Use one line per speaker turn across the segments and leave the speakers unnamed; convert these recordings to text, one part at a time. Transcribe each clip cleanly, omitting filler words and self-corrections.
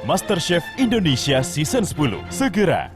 MasterChef Indonesia Season 10 segera.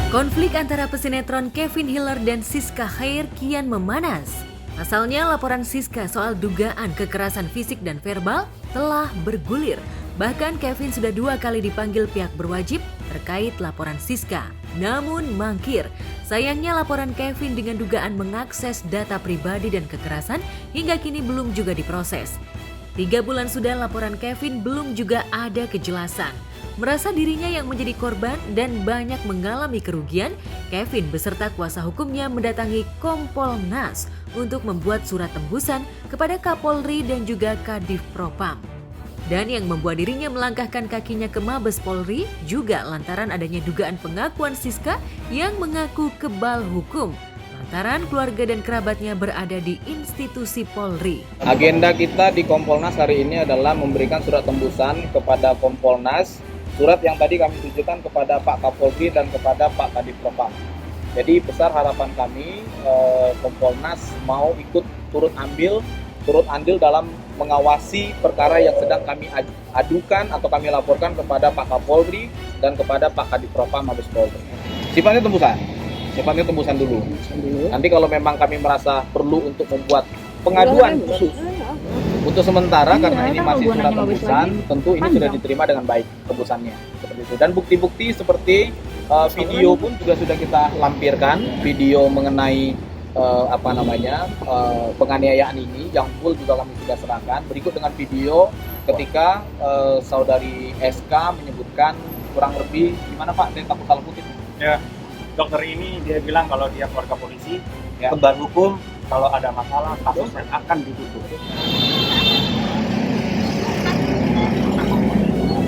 Konflik antara pesinetron Kevin Hiller dan Siska Khair kian memanas. Pasalnya laporan Siska soal dugaan kekerasan fisik dan verbal telah bergulir. Bahkan Kevin sudah 2 kali dipanggil pihak berwajib terkait laporan Siska. Namun mangkir. Sayangnya laporan Kevin dengan dugaan mengakses data pribadi dan kekerasan hingga kini belum juga diproses. 3 bulan sudah laporan Kevin belum juga ada kejelasan. Merasa dirinya yang menjadi korban dan banyak mengalami kerugian, Kevin beserta kuasa hukumnya mendatangi Kompolnas untuk membuat surat tembusan kepada Kapolri dan juga Kadif Propam. Dan yang membuat dirinya melangkahkan kakinya ke Mabes Polri juga lantaran adanya dugaan pengakuan Siska yang mengaku kebal hukum. Lantaran keluarga dan kerabatnya berada di institusi Polri.
Agenda kita di Kompolnas hari ini adalah memberikan surat tembusan kepada Kompolnas. Surat yang tadi kami tujukan kepada Pak Kapolri dan kepada Pak Kadif Propam. Jadi besar harapan kami Kompolnas mau ikut turut andil dalam mengawasi perkara yang sedang kami adukan atau kami laporkan kepada Pak Kapolri dan kepada Pak Kadif Propam Mabes Polri. Sifatnya tembusan dulu. Nanti kalau memang kami merasa perlu untuk membuat pengaduan khusus untuk sementara karena ini masih surat tembusan, tentu ini sudah diterima dengan baik tembusannya seperti itu. Dan bukti-bukti seperti video pun juga sudah kita lampirkan, video mengenai penganiayaan ini yang full juga kami sudah serahkan. Berikut dengan video ketika saudari SK menyebutkan kurang lebih gimana Pak? Saya takut salah kutip.
Ya, dokter ini dia bilang kalau dia keluarga polisi, kebal hukum, kalau ada masalah kasusnya akan ditutup.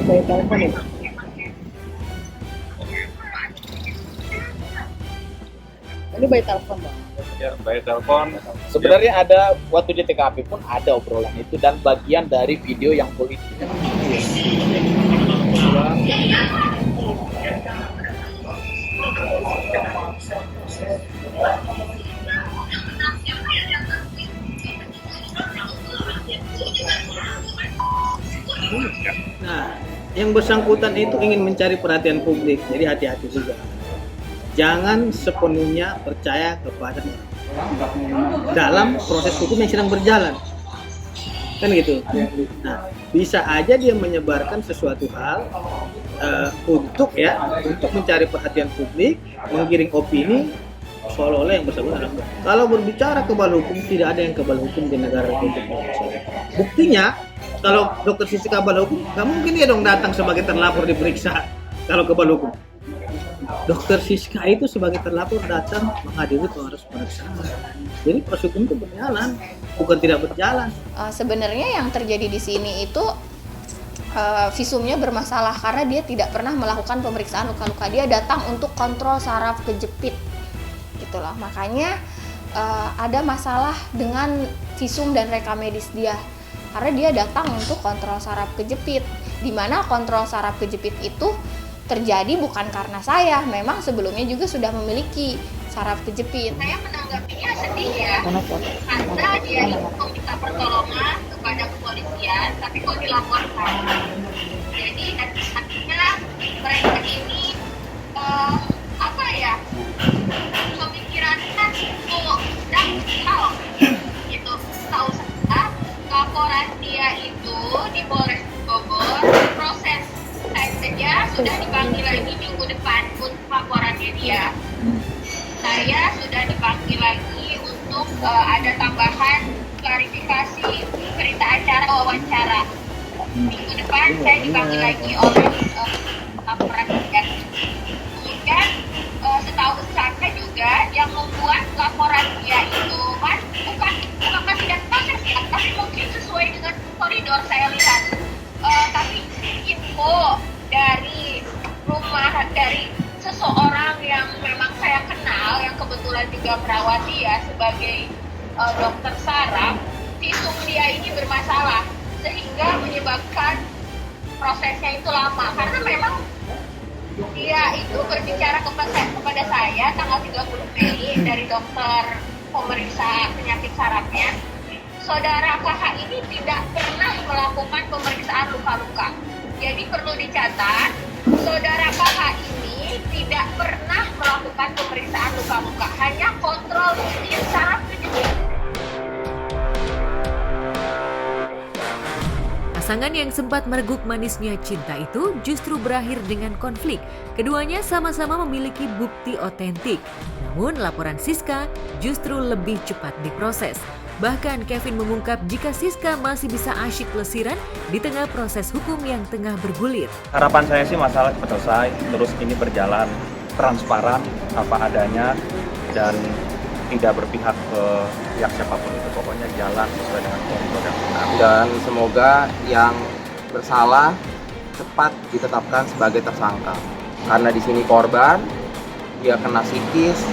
Saya telepon ya. Ini by telepon Bang.
Ya, by telepon.
Sebenarnya ada waktu di TKP pun ada obrolan itu dan bagian dari video yang full itu.
Nah, yang bersangkutan itu ingin mencari perhatian publik, jadi hati-hati juga. Jangan sepenuhnya percaya kepada dalam proses hukum yang sedang berjalan, kan gitu. Nah, bisa aja dia menyebarkan sesuatu hal untuk mencari perhatian publik, menggiring opini seolah-olah yang bersangkutan. Kalau berbicara kebal hukum, tidak ada yang kebal hukum di negara Republik Indonesia. Buktinya, kalau dokter Siska kebal hukum, nggak mungkin dia dong datang sebagai terlapor diperiksa kalau kebal hukum. Dokter Siska itu sebagai terlapor datang menghadiri proses pemeriksaan. Jadi proses hukum itu berjalan, bukan tidak berjalan.
Sebenarnya yang terjadi di sini itu visumnya bermasalah karena dia tidak pernah melakukan pemeriksaan luka-luka. Dia datang untuk kontrol saraf kejepit, gitulah. Makanya ada masalah dengan visum dan rekam medis dia. Karena dia datang untuk kontrol saraf kejepit, di mana kontrol saraf kejepit itu terjadi bukan karena saya, memang sebelumnya juga sudah memiliki saraf kejepit.
Saya menanggapinya sedih ya, karena dia itu meminta pertolongan kepada kepolisian, tapi kok dilaporkan. Jadi artinya mereka ini pemikirannya kok dangkal gitu. Tahu saya laporan dia itu di Polres Bogor proses. Saya saja sudah dipanggil lagi minggu depan untuk laporannya dia. Saya sudah dipanggil lagi untuk ada tambahan klarifikasi berita acara wawancara. Minggu depan saya dipanggil lagi oleh laporan dia. Kemudian setahu saya juga yang membuat laporan dia itu kan bukan tidak proses ya, tapi mungkin sesuai dengan koridor saya lihat. Tapi info dari rumah dari seseorang yang memang saya kenal, yang kebetulan juga merawat dia sebagai dokter saraf, visum dia ini bermasalah sehingga menyebabkan prosesnya itu lama karena memang dia itu berbicara kepada saya tanggal 30 Mei dari dokter pemeriksa penyakit sarafnya. Saudara KH ini tidak pernah melakukan pemeriksaan luka-luka. Jadi perlu dicatat, saudara KH ini tidak pernah melakukan pemeriksaan luka-luka, hanya kontrol rutin saraf kejepit.
Pasangan yang sempat mereguk manisnya cinta itu justru berakhir dengan konflik. Keduanya sama-sama memiliki bukti otentik. Namun laporan Siska justru lebih cepat diproses. Bahkan Kevin mengungkap jika Siska masih bisa asyik pelesiran di tengah proses hukum yang tengah bergulir.
Harapan saya sih masalah cepat selesai, terus ini berjalan transparan apa adanya dan tidak berpihak ke pihak siapapun itu, pokoknya jalan sesuai dengan koridor yang benar.
Dan semoga yang bersalah cepat ditetapkan sebagai tersangka. Karena di sini korban, dia kena psikis,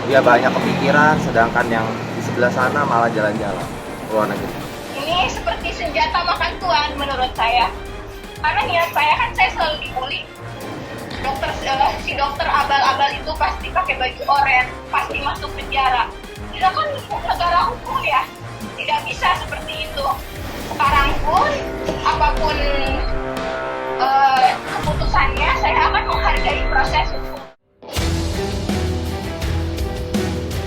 dia banyak kepikiran, sedangkan yang di sebelah sana malah jalan-jalan keluar negeri.
Ini seperti senjata makan tuan menurut saya. Karena niat saya kan saya selalu dibully. Si dokter abal-abal itu pasti pakai baju oranye, pasti masuk penjara. Kita kan negara hukum ya, tidak bisa seperti itu. Sekarang pun, apapun keputusannya, saya akan menghargai proses hukum.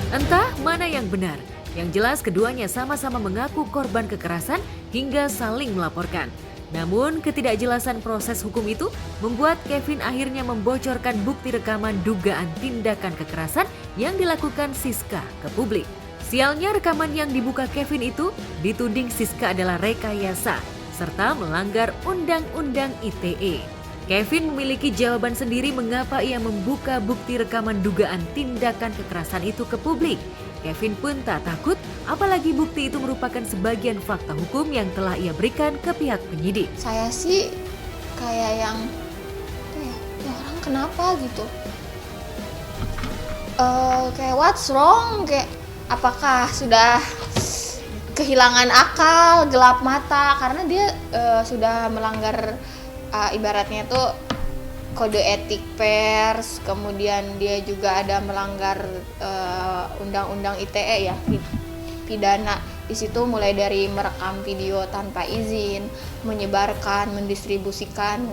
Entah mana yang benar. Yang jelas keduanya sama-sama mengaku korban kekerasan hingga saling melaporkan. Namun ketidakjelasan proses hukum itu membuat Kevin akhirnya membocorkan bukti rekaman dugaan tindakan kekerasan yang dilakukan Siska ke publik. Sialnya rekaman yang dibuka Kevin itu dituding Siska adalah rekayasa serta melanggar Undang-Undang ITE. Kevin memiliki jawaban sendiri mengapa ia membuka bukti rekaman dugaan tindakan kekerasan itu ke publik. Kevin pun tak takut, apalagi bukti itu merupakan sebagian fakta hukum yang telah ia berikan ke pihak penyidik.
Saya sih kayak yang ya orang kenapa gitu, kayak what's wrong, kayak apakah sudah kehilangan akal, gelap mata karena dia sudah melanggar ibaratnya tuh kode etik pers, kemudian dia juga ada melanggar undang-undang ITE ya, pidana. Di situ mulai dari merekam video tanpa izin, menyebarkan, mendistribusikan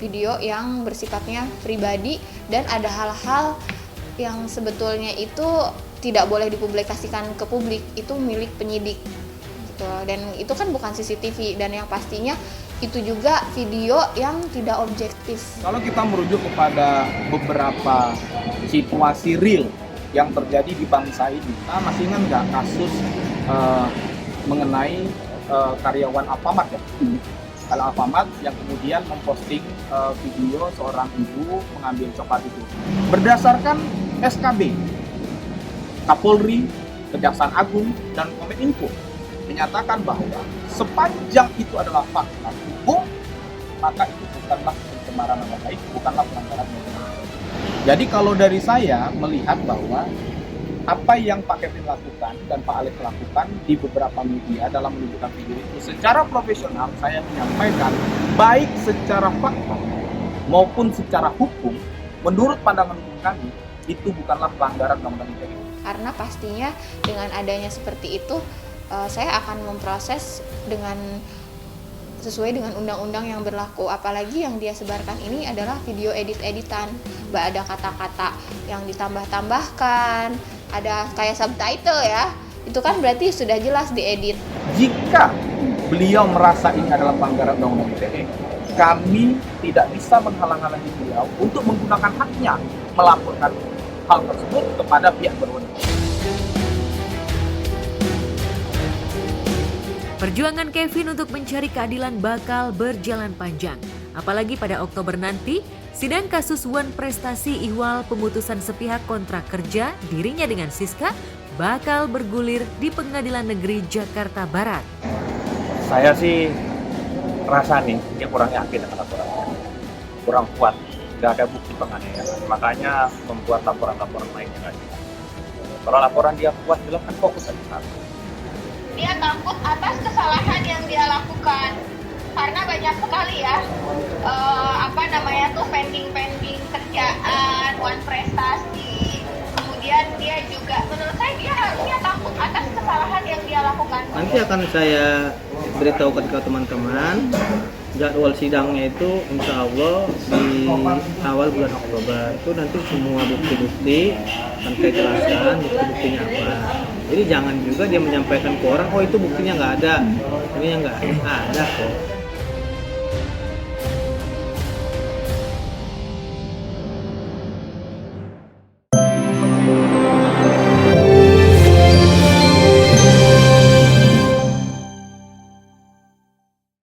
video yang bersifatnya pribadi, dan ada hal-hal yang sebetulnya itu tidak boleh dipublikasikan ke publik, itu milik penyidik gitu. Dan itu kan bukan CCTV, dan yang pastinya itu juga video yang tidak objektif.
Kalau kita merujuk kepada beberapa situasi real yang terjadi di bangsa ini, kita masih ingat nggak kasus mengenai karyawan Alfamart ya? Kalau Alfamart yang kemudian memposting video seorang ibu mengambil coklat itu. Berdasarkan SKB, Kapolri, Kejaksaan Agung, dan Kominfo menyatakan bahwa sepanjang itu adalah fakta hukum, maka itu bukanlah pencemaran nama baik, bukanlah pelanggaran etik. Jadi kalau dari saya melihat bahwa apa yang Pak Kevin lakukan dan Pak Alex lakukan di beberapa media dalam menunjukkan video itu secara profesional, saya menyampaikan baik secara fakta maupun secara hukum, menurut pandangan hukum kami itu bukanlah pelanggaran undang-undang ITE.
Karena pastinya dengan adanya seperti itu, saya akan memproses sesuai dengan undang-undang yang berlaku. Apalagi yang dia sebarkan ini adalah video edit-editan, ada kata-kata yang ditambah-tambahkan, ada kayak subtitle ya, itu kan berarti sudah jelas diedit.
Jika beliau merasa ini adalah pelanggaran undang-undang ITE, kami tidak bisa menghalang-halangi beliau untuk menggunakan haknya melaporkan hal tersebut kepada pihak berwenang.
Perjuangan Kevin untuk mencari keadilan bakal berjalan panjang. Apalagi pada Oktober nanti, sidang kasus Wan Prestasi ihwal pemutusan sepihak kontrak kerja dirinya dengan Siska bakal bergulir di Pengadilan Negeri Jakarta Barat.
Saya sih rasa nih, dia kurang yakin dengan laporannya, kurang kuat, nggak ada bukti penganiayaan, makanya membuat laporan-laporan lainnya lagi. Kalau laporan dia kuat, jelas kan fokus aja satu.
Dia takut atas kesalahan yang dia lakukan. karena banyak sekali ya apa namanya tuh pending kerjaan, prestasi. Kemudian dia juga, menurut saya dia harusnya takut atas kesalahan yang dia lakukan.
Nanti akan saya beritahukan ke teman-teman jadwal sidangnya itu insya Allah di awal bulan Oktober. Itu nanti semua bukti-bukti akan saya jelaskan bukti-buktinya apa. Jadi jangan juga dia menyampaikan ke orang, oh itu buktinya nggak ada, ini nggak ada kok.